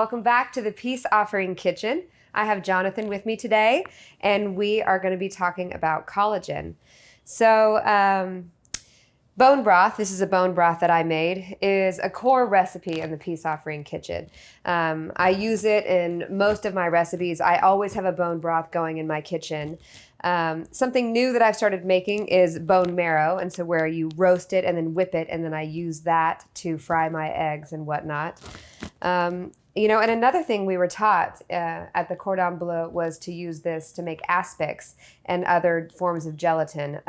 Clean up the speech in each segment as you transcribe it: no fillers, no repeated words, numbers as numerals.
welcome back to the Peace Offering Kitchen. I have Jonathan with me today, and we are going to be talking about collagen. So, bone broth, this is a bone broth that I made, is a core recipe in the Peace Offering Kitchen. I use it in most of my recipes. I always have a bone broth going in my kitchen. Something new that I've started making is bone marrow, and so where you roast it and then whip it, and then I use that to fry my eggs and whatnot. And another thing we were taught at the Cordon Bleu was to use this to make aspics and other forms of gelatin.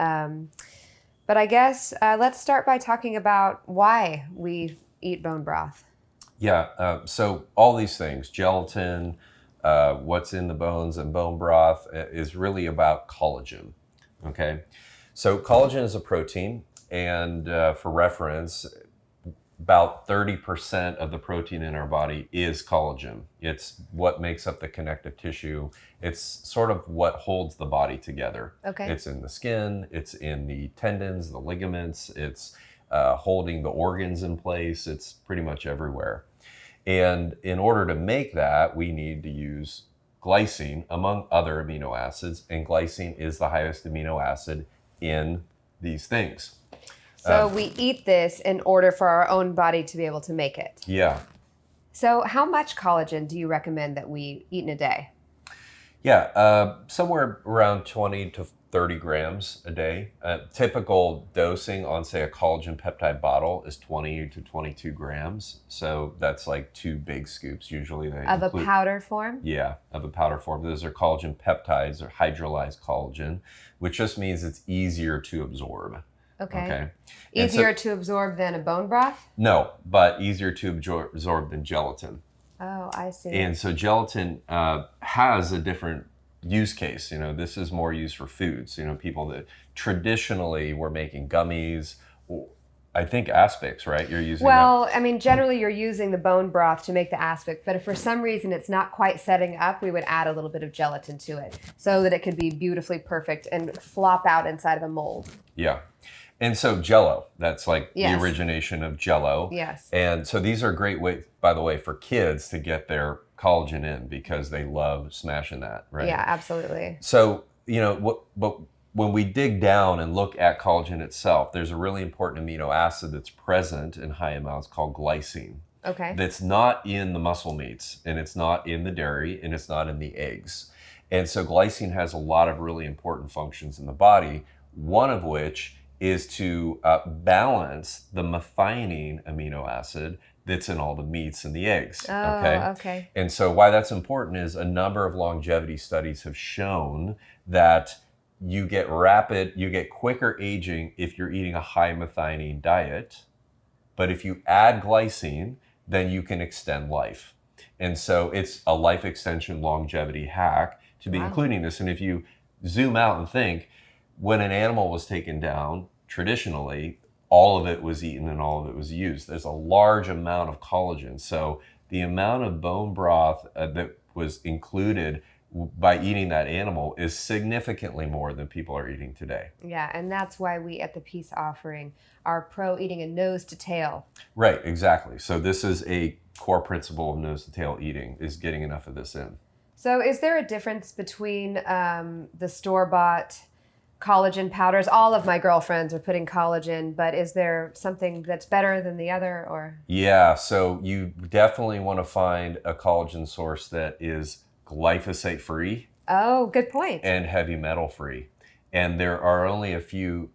But I guess let's start by talking about why we eat bone broth. Yeah, so all these things, gelatin, what's in the bones and bone broth is really about collagen, okay? So collagen is a protein, and for reference, about 30% of the protein in our body is collagen. It's what makes up the connective tissue. It's sort of what holds the body together. Okay. It's in the skin, it's in the tendons, the ligaments, it's holding the organs in place. It's pretty much everywhere. And in order to make that, we need to use glycine, among other amino acids, and glycine is the highest amino acid in these things. So we eat this in order for our own body to be able to make it. Yeah. So how much collagen do you recommend that we eat in a day? Yeah, somewhere around 20 to 30 grams a day. Typical dosing on, say, a collagen peptide bottle is 20 to 22 grams. So that's like 2 big scoops usually. Of a powder form? Yeah, of a powder form. Those are collagen peptides or hydrolyzed collagen, which just means it's easier to absorb. Okay. Easier to absorb than a bone broth? No, but easier to absorb than gelatin. Oh, I see. And so gelatin has a different use case. This is more used for foods. People that traditionally were making gummies, I think aspics, right? You're using generally you're using the bone broth to make the aspic, but if for some reason it's not quite setting up, we would add a little bit of gelatin to it so that it could be beautifully perfect and flop out inside of a mold. Yeah. And so Jell-O, that's like Yes. the origination of Jell-O. Yes. And so these are great ways, by the way, for kids to get their collagen in because they love smashing that, right? Yeah, absolutely. So, but when we dig down and look at collagen itself, there's a really important amino acid that's present in high amounts called glycine. Okay. That's not in the muscle meats, and it's not in the dairy, and it's not in the eggs. And so glycine has a lot of really important functions in the body, one of which is to balance the methionine amino acid that's in all the meats and the eggs. Oh, okay. And so why that's important is a number of longevity studies have shown that you get quicker aging if you're eating a high methionine diet. But if you add glycine, then you can extend life. And so it's a life extension longevity hack to be including this. And if you zoom out and think, when an animal was taken down, traditionally, all of it was eaten and all of it was used. There's a large amount of collagen. So the amount of bone broth that was included by eating that animal is significantly more than people are eating today. Yeah, and that's why we at the Peace Offering are pro eating a nose to tail. Right, exactly. So this is a core principle of nose to tail eating, is getting enough of this in. So is there a difference between the store-bought collagen powders? All of my girlfriends are putting collagen, but is there something that's better than the other, or? Yeah, so you definitely want to find a collagen source that is glyphosate free. Oh, good point. And heavy metal free. And there are only a few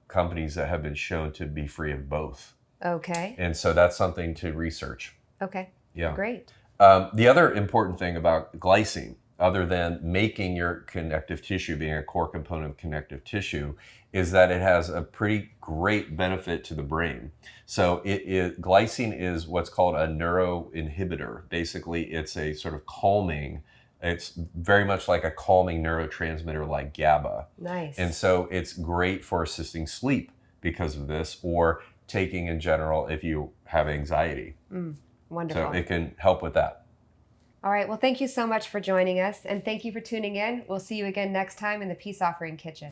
companies that have been shown to be free of both. Okay. And so that's something to research. Okay. Yeah. Great. The other important thing about glycine, other than making your connective tissue, being a core component of connective tissue, is that it has a pretty great benefit to the brain. So glycine is what's called a neuroinhibitor. Basically, it's a sort of calming, it's very much like a calming neurotransmitter like GABA. Nice. And so it's great for assisting sleep because of this, or taking in general if you have anxiety. Wonderful. So it can help with that. All right. Well, thank you so much for joining us, and thank you for tuning in. We'll see you again next time in the Peace Offering Kitchen.